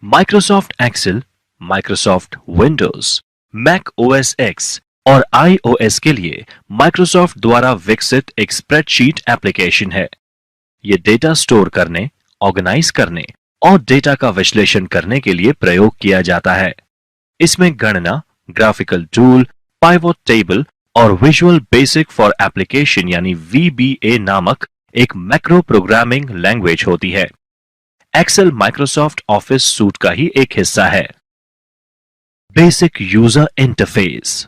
Microsoft Excel, Microsoft Windows, Mac OS X और iOS के लिए माइक्रोसॉफ्ट द्वारा विकसित एक स्प्रेडशीट एप्लीकेशन है। ये डेटा स्टोर करने, ऑर्गेनाइज करने और डेटा का विश्लेषण करने के लिए प्रयोग किया जाता है। इसमें गणना, ग्राफिकल टूल, पाइवोट टेबल और विजुअल बेसिक फॉर एप्लीकेशन यानी VBA नामक एक मैक्रो प्रोग्रामिंग लैंग्वेज होती है। एक्सेल माइक्रोसॉफ्ट ऑफिस सूट का ही एक हिस्सा है। Basic user interface.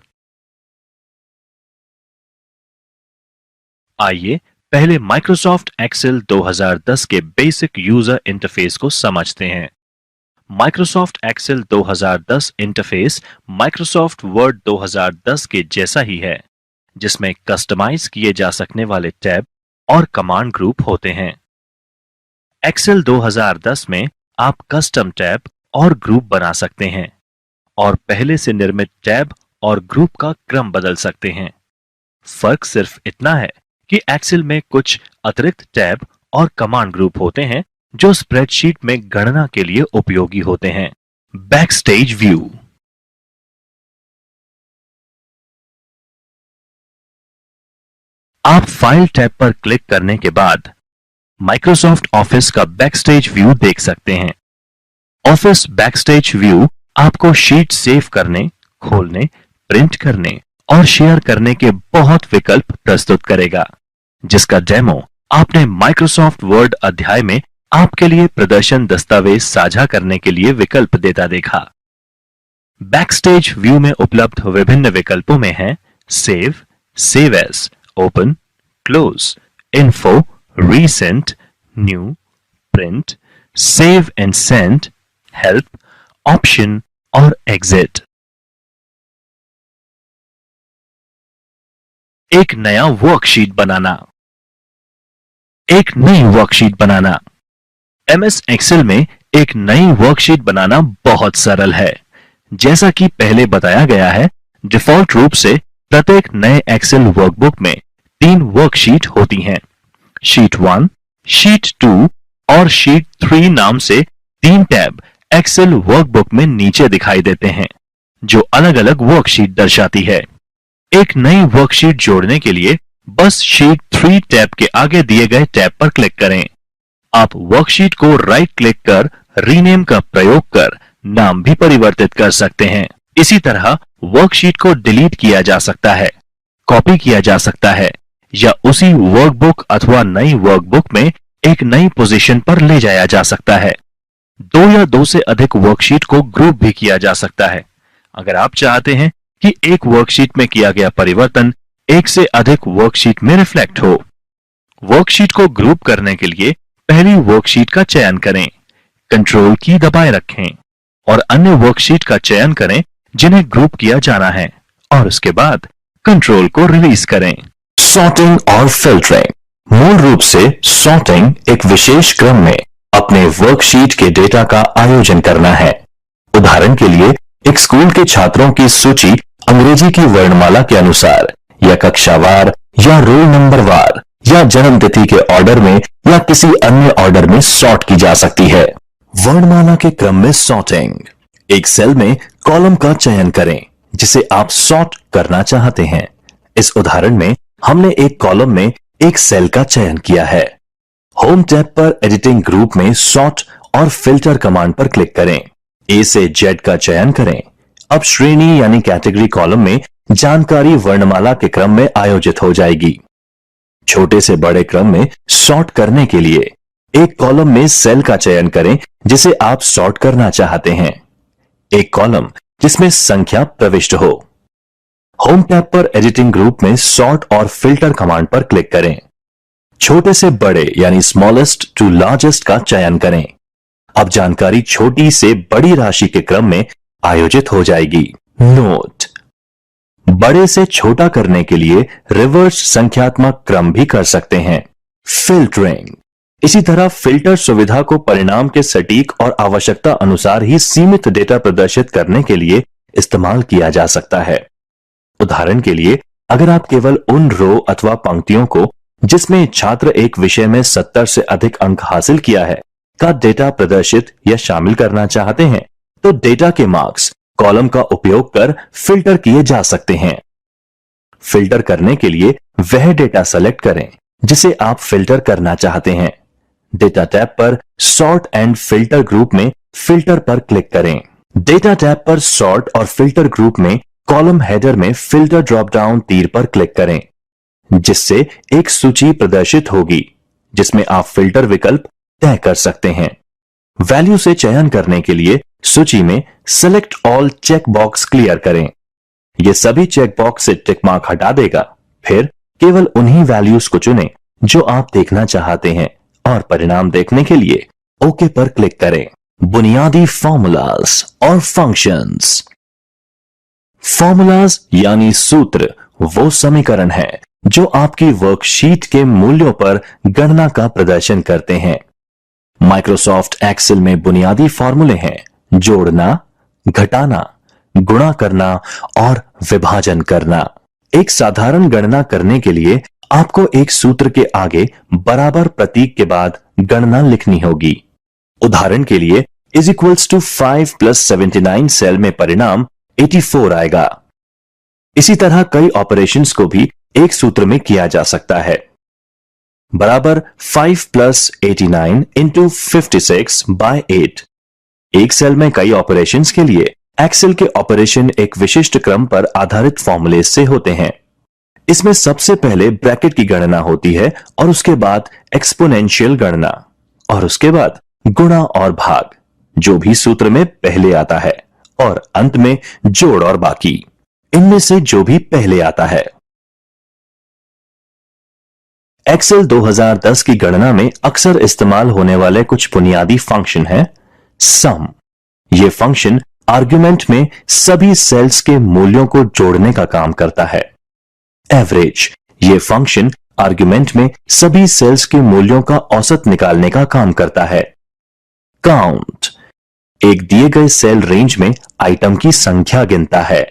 आइए पहले माइक्रोसॉफ्ट एक्सेल 2010 के बेसिक यूजर इंटरफेस को समझते हैं। Microsoft Excel 2010 interface Microsoft Word 2010 के जैसा ही है, जिसमें कस्टमाइज किए जा सकने वाले टैब और कमांड ग्रुप होते हैं। एक्सेल 2010 में आप कस्टम टैब और ग्रुप बना सकते हैं और पहले से निर्मित टैब और ग्रुप का क्रम बदल सकते हैं। फर्क सिर्फ इतना है कि एक्सेल में कुछ अतिरिक्त टैब और कमांड ग्रुप होते हैं जो स्प्रेडशीट में गणना के लिए उपयोगी होते हैं। Backstage view. आप फाइल टैब पर क्लिक करने के बाद माइक्रोसॉफ्ट ऑफिस का बैकस्टेज व्यू देख सकते हैं। ऑफिस बैकस्टेज व्यू आपको शीट सेव करने, खोलने, प्रिंट करने और शेयर करने के बहुत विकल्प प्रस्तुत करेगा, जिसका डेमो आपने माइक्रोसॉफ्ट वर्ड अध्याय में आपके लिए प्रदर्शन दस्तावेज साझा करने के लिए विकल्प देता देखा। बैकस्टेज व्यू में उपलब्ध विभिन्न विकल्पों में है save, save as, open, close, info, recent, new, print, save and send, help, option और एग्जिट। एक नया वर्कशीट बनाना। एक नई वर्कशीट बनाना। MS एक्सेल में एक नई वर्कशीट बनाना बहुत सरल है। जैसा कि पहले बताया गया है, डिफॉल्ट रूप से प्रत्येक नए एक्सेल वर्कबुक में 3 वर्कशीट होती हैं। शीट 1, शीट 2 और शीट 3 नाम से 3 टैब एक्सेल वर्कबुक में नीचे दिखाई देते हैं, जो अलग अलग वर्कशीट दर्शाती है। एक नई वर्कशीट जोड़ने के लिए बस शीट 3 टैब के आगे दिए गए टैब पर क्लिक करें। आप वर्कशीट को राइट क्लिक कर रीनेम का प्रयोग कर नाम भी परिवर्तित कर सकते हैं। इसी तरह वर्कशीट को डिलीट किया जा सकता है, कॉपी किया जा सकता है या उसी वर्कबुक अथवा नई वर्कबुक में एक नई पोजीशन पर ले जाया जा सकता है। 2 या 2 से अधिक वर्कशीट को ग्रुप भी किया जा सकता है। अगर आप चाहते हैं कि एक वर्कशीट में किया गया परिवर्तन एक से अधिक वर्कशीट में रिफ्लेक्ट हो। वर्कशीट को ग्रुप करने के लिए पहली वर्कशीट का चयन करें, कंट्रोल की दबाए रखें और अन्य वर्कशीट का चयन करें जिन्हें ग्रुप किया जाना है और उसके बाद कंट्रोल को रिलीज करें। सॉर्टिंग और फिल्टरिंग। मूल रूप से सॉर्टिंग एक विशेष क्रम में अपने वर्कशीट के डेटा का आयोजन करना है। उदाहरण के लिए एक स्कूल के छात्रों की सूची अंग्रेजी की वर्णमाला के अनुसार या कक्षावार या रोल नंबर वार या जन्मतिथि के ऑर्डर में या किसी अन्य ऑर्डर में सॉर्ट की जा सकती है। वर्णमाला के क्रम में सॉर्टिंग। एक सेल में कॉलम का चयन करें जिसे आप सॉर्ट करना चाहते हैं। इस उदाहरण में हमने एक कॉलम में एक सेल का चयन किया है। होम टैब पर एडिटिंग ग्रुप में सॉर्ट और फिल्टर कमांड पर क्लिक करें। A से Z का चयन करें। अब श्रेणी यानी कैटेगरी कॉलम में जानकारी वर्णमाला के क्रम में आयोजित हो जाएगी। छोटे से बड़े क्रम में सॉर्ट करने के लिए एक कॉलम में सेल का चयन करें जिसे आप सॉर्ट करना चाहते हैं। एक कॉलम जिसमें संख्या प्रविष्ट हो। होम टैब पर एडिटिंग ग्रुप में सॉर्ट और फिल्टर कमांड पर क्लिक करें। छोटे से बड़े यानी स्मॉलेस्ट टू लार्जेस्ट का चयन करें। अब जानकारी छोटी से बड़ी राशि के क्रम में आयोजित हो जाएगी। नोट: बड़े से छोटा करने के लिए रिवर्स संख्यात्मक क्रम भी कर सकते हैं। फिल्टरिंग। इसी तरह फिल्टर सुविधा को परिणाम के सटीक और आवश्यकता अनुसार ही सीमित डेटा प्रदर्शित करने के लिए इस्तेमाल किया जा सकता है। उदाहरण के लिए, अगर आप केवल उन रो अथवा पंक्तियों को जिसमें छात्र एक विषय में 70 से अधिक अंक हासिल किया है का डेटा प्रदर्शित या शामिल करना चाहते हैं तो डेटा के मार्क्स कॉलम का उपयोग कर फिल्टर किए जा सकते हैं। फिल्टर करने के लिए वह डेटा सेलेक्ट करें जिसे आप फिल्टर करना चाहते हैं। डेटा टैब पर सॉर्ट एंड फिल्टर ग्रुप में फिल्टर पर क्लिक करें। डेटा टैब पर सॉर्ट और फिल्टर ग्रुप में कॉलम हेडर में फिल्टर ड्रॉप डाउन तीर पर क्लिक करें, जिससे एक सूची प्रदर्शित होगी जिसमें आप फिल्टर विकल्प तय कर सकते हैं। वैल्यू से चयन करने के लिए सूची में select all check box clear करें। यह सभी चेक बॉक्स से टिक मार्क हटा देगा। फिर केवल उन्हीं वैल्यूज को चुनें जो आप देखना चाहते हैं और परिणाम देखने के लिए ओके पर क्लिक करें। बुनियादी फॉर्मूलाज और फंक्शंस। फॉर्मूलाज यानी सूत्र वो समीकरण है जो आपकी वर्कशीट के मूल्यों पर गणना का प्रदर्शन करते हैं। माइक्रोसॉफ्ट एक्सेल में बुनियादी फॉर्मूले हैं जोड़ना, घटाना, गुणा करना और विभाजन करना। एक साधारण गणना करने के लिए आपको एक सूत्र के आगे बराबर प्रतीक के बाद गणना लिखनी होगी। उदाहरण के लिए इज इक्वल्स टू 5 + 79 सेल में परिणाम 84 आएगा। इसी तरह कई ऑपरेशंस को भी एक सूत्र में किया जा सकता है। बराबर 5 + 89 × 56/8। एक सेल में कई ऑपरेशंस के लिए एक्सेल के ऑपरेशन एक विशिष्ट क्रम पर आधारित फॉर्मूले से होते हैं। इसमें सबसे पहले ब्रैकेट की गणना होती है और उसके बाद एक्सपोनेंशियल गणना और उसके बाद गुणा और भाग जो भी सूत्र में पहले आता है और अंत में जोड़ और बाकी इनमें से जो भी पहले आता है। एक्सेल 2010 की गणना में अक्सर इस्तेमाल होने वाले कुछ बुनियादी फंक्शन है। सम यह फंक्शन आर्गुमेंट में सभी सेल्स के मूल्यों को जोड़ने का काम करता है। एवरेज यह फंक्शन आर्गुमेंट में सभी सेल्स के मूल्यों का औसत निकालने का काम करता है। काउंट एक दिए गए सेल रेंज में आइटम की संख्या गिनता है।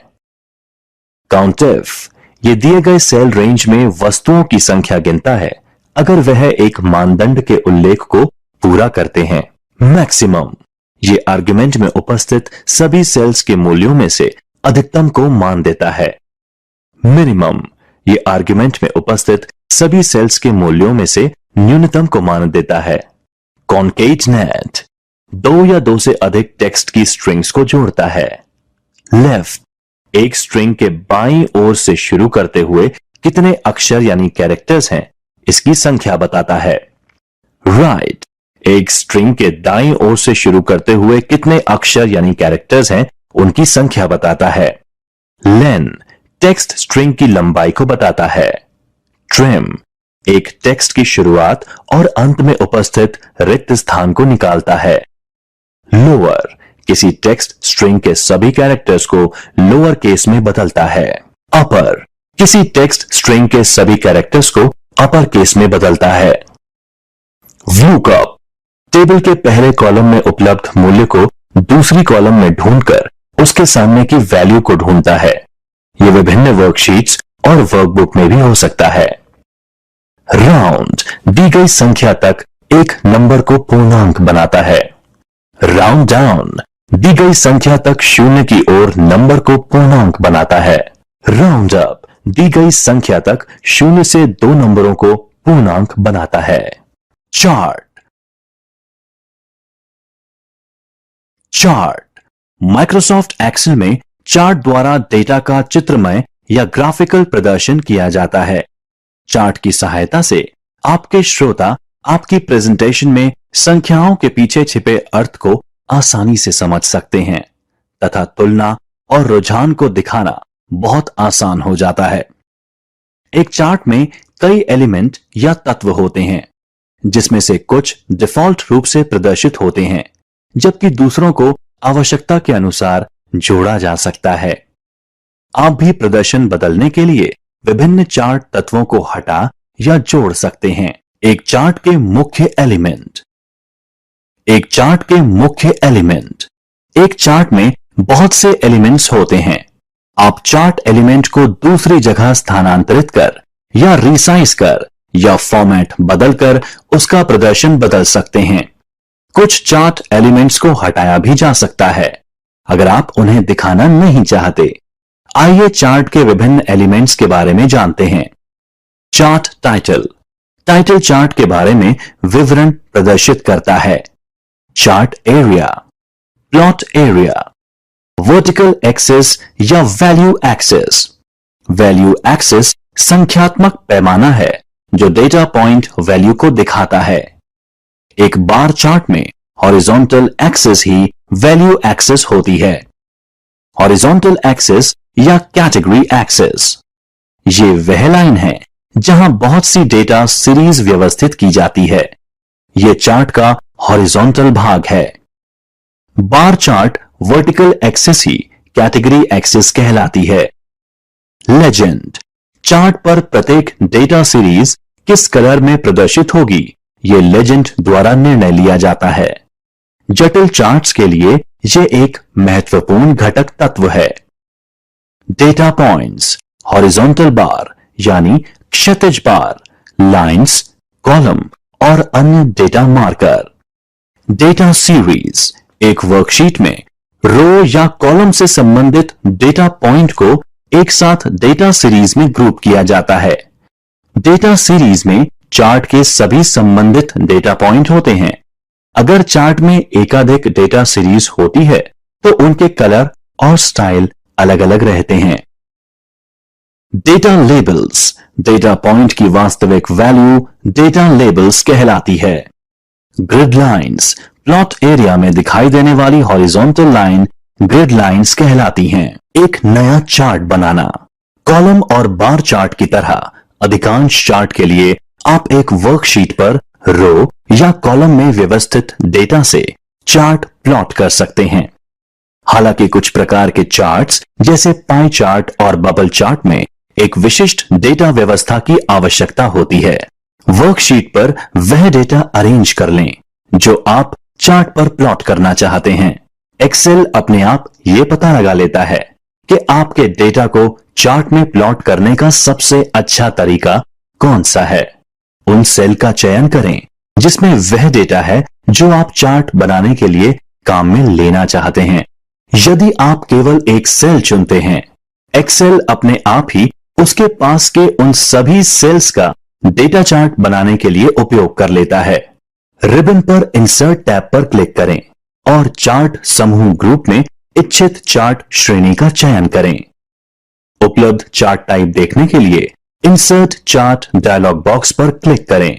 काउंटिफ यह दिए गए सेल रेंज में वस्तुओं की संख्या गिनता है अगर वह एक मानदंड के उल्लेख को पूरा करते हैं। मैक्सिमम यह आर्गुमेंट में उपस्थित सभी सेल्स के मूल्यों में से अधिकतम को मान देता है। मिनिमम यह आर्गुमेंट में उपस्थित सभी सेल्स के मूल्यों में से न्यूनतम को मान देता है। कॉन्केटनेट 2 या 2 से अधिक टेक्स्ट की स्ट्रिंग्स को जोड़ता है। लेफ्ट एक स्ट्रिंग के बाईं ओर से शुरू करते हुए कितने अक्षर यानी कैरेक्टर्स हैं इसकी संख्या बताता है। राइट एक स्ट्रिंग के दाईं ओर से शुरू करते हुए कितने अक्षर यानी कैरेक्टर्स हैं उनकी संख्या बताता है। लेन टेक्स्ट स्ट्रिंग की लंबाई को बताता है। ट्रिम एक टेक्स्ट की शुरुआत और अंत में उपस्थित रिक्त स्थान को निकालता है। लोअर किसी टेक्स्ट स्ट्रिंग के सभी कैरेक्टर्स को लोअर केस में बदलता है। अपर किसी टेक्स्ट स्ट्रिंग के सभी कैरेक्टर्स को अपर केस में बदलता है। व्यूकअप टेबल के पहले कॉलम में उपलब्ध मूल्य को दूसरी कॉलम में ढूंढकर उसके सामने की वैल्यू को ढूंढता है। यह विभिन्न वर्कशीट्स और वर्कबुक में भी हो सकता है। राउंड दी गई संख्या तक एक नंबर को पूर्णांक बनाता है। राउंड डाउन दी गई संख्या तक शून्य की ओर नंबर को पूर्णांक बनाता है। राउंड अप दी गई संख्या तक शून्य से 2 नंबरों को पूर्णांक बनाता है। चार्ट माइक्रोसॉफ्ट एक्सेल में चार्ट द्वारा डेटा का चित्रमय या ग्राफिकल प्रदर्शन किया जाता है। चार्ट की सहायता से आपके श्रोता आपकी प्रेजेंटेशन में संख्याओं के पीछे छिपे अर्थ को आसानी से समझ सकते हैं तथा तुलना और रुझान को दिखाना बहुत आसान हो जाता है। एक चार्ट में कई एलिमेंट या तत्व होते हैं जिसमें से कुछ डिफॉल्ट रूप से प्रदर्शित होते हैं जबकि दूसरों को आवश्यकता के अनुसार जोड़ा जा सकता है। आप भी प्रदर्शन बदलने के लिए विभिन्न चार्ट तत्वों को हटा या जोड़ सकते हैं। एक चार्ट के मुख्य एलिमेंट एक चार्ट में बहुत से एलिमेंट्स होते हैं। आप चार्ट एलिमेंट को दूसरी जगह स्थानांतरित कर या रिसाइज कर या फॉर्मेट बदलकर उसका प्रदर्शन बदल सकते हैं। कुछ चार्ट एलिमेंट्स को हटाया भी जा सकता है अगर आप उन्हें दिखाना नहीं चाहते। आइए चार्ट के विभिन्न एलिमेंट्स के बारे में जानते हैं। Chart title. टाइटल चार्ट के बारे में विवरण प्रदर्शित करता है। Chart area, plot area, vertical axis या वैल्यू एक्सिस। वैल्यू एक्सिस संख्यात्मक पैमाना है जो डेटा पॉइंट वैल्यू को दिखाता है। एक बार चार्ट में हॉरिजॉन्टल एक्सिस ही वैल्यू एक्सिस होती है। हॉरिजॉन्टल एक्सिस या कैटेगरी एक्सिस, ये वह लाइन है जहां बहुत सी डेटा सीरीज व्यवस्थित की जाती है। यह चार्ट का हॉरिजॉन्टल भाग है। बार चार्ट वर्टिकल एक्सिस ही कैटेगरी एक्सिस कहलाती है। लेजेंड। चार्ट पर प्रत्येक डेटा सीरीज किस कलर में प्रदर्शित होगी, यह लेजेंड द्वारा निर्णय लिया जाता है। जटिल चार्ट्स के लिए यह एक महत्वपूर्ण घटक तत्व है। डेटा पॉइंट्स, हॉरिजॉन्टल बार यानी क्षैतिज बार, लाइंस, कॉलम और अन्य डेटा मार्कर। Data series. एक वर्कशीट में रो या कॉलम से संबंधित डेटा पॉइंट को एक साथ डेटा सीरीज में ग्रुप किया जाता है। डेटा सीरीज में चार्ट के सभी संबंधित डेटा पॉइंट होते हैं। अगर चार्ट में एकाधिक डेटा सीरीज होती है तो उनके कलर और स्टाइल अलग अलग रहते हैं। Data labels. डेटा पॉइंट की वास्तविक वैल्यू डेटा लेबल्स कहलाती है। Grid lines. प्लॉट एरिया में दिखाई देने वाली हॉरिजॉन्टल लाइन ग्रिड लाइंस कहलाती हैं। एक नया चार्ट बनाना। कॉलम और बार चार्ट की तरह अधिकांश चार्ट के लिए आप एक वर्कशीट पर रो या कॉलम में व्यवस्थित डेटा से चार्ट प्लॉट कर सकते हैं। हालांकि कुछ प्रकार के चार्ट्स जैसे पाई चार्ट और बबल चार्ट में एक विशिष्ट डेटा व्यवस्था की आवश्यकता होती है। वर्कशीट पर वह डेटा अरेंज कर लें जो आप चार्ट पर प्लॉट करना चाहते हैं। एक्सेल अपने आप यह पता लगा लेता है कि आपके डेटा को चार्ट में प्लॉट करने का सबसे अच्छा तरीका कौन सा है। उन सेल का चयन करें जिसमें वह डेटा है जो आप चार्ट बनाने के लिए काम में लेना चाहते हैं। यदि आप केवल एक सेल चुनते हैं, एक्सेल अपने आप ही उसके पास के उन सभी सेल्स का डेटा चार्ट बनाने के लिए उपयोग कर लेता है। रिबन पर इंसर्ट टैब पर क्लिक करें और चार्ट समूह ग्रुप में इच्छित चार्ट श्रेणी का चयन करें। उपलब्ध चार्ट टाइप देखने के लिए इंसर्ट चार्ट डायलॉग बॉक्स पर क्लिक करें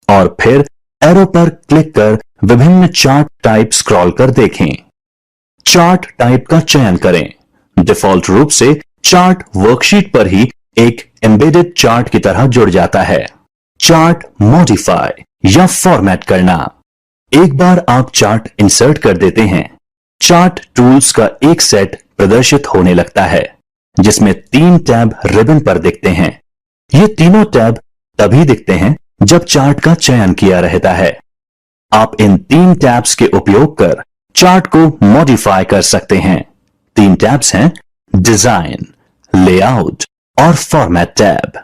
और फिर एरो पर क्लिक कर विभिन्न चार्ट टाइप स्क्रॉल कर देखें। चार्ट टाइप का चयन करें। डिफॉल्ट रूप से चार्ट वर्कशीट पर ही एक एम्बेडेड चार्ट की तरह जुड़ जाता है। चार्ट मॉडिफाई या फॉर्मेट करना। एक बार आप चार्ट इंसर्ट कर देते हैं, चार्ट टूल्स का एक सेट प्रदर्शित होने लगता है जिसमें 3 टैब रिबन पर दिखते हैं। ये तीनों टैब तभी दिखते हैं जब चार्ट का चयन किया रहता है। आप इन 3 टैब्स के उपयोग कर चार्ट को मॉडिफाई कर सकते हैं। 3 टैब्स हैं डिजाइन, लेआउट और फॉर्मेट टैब।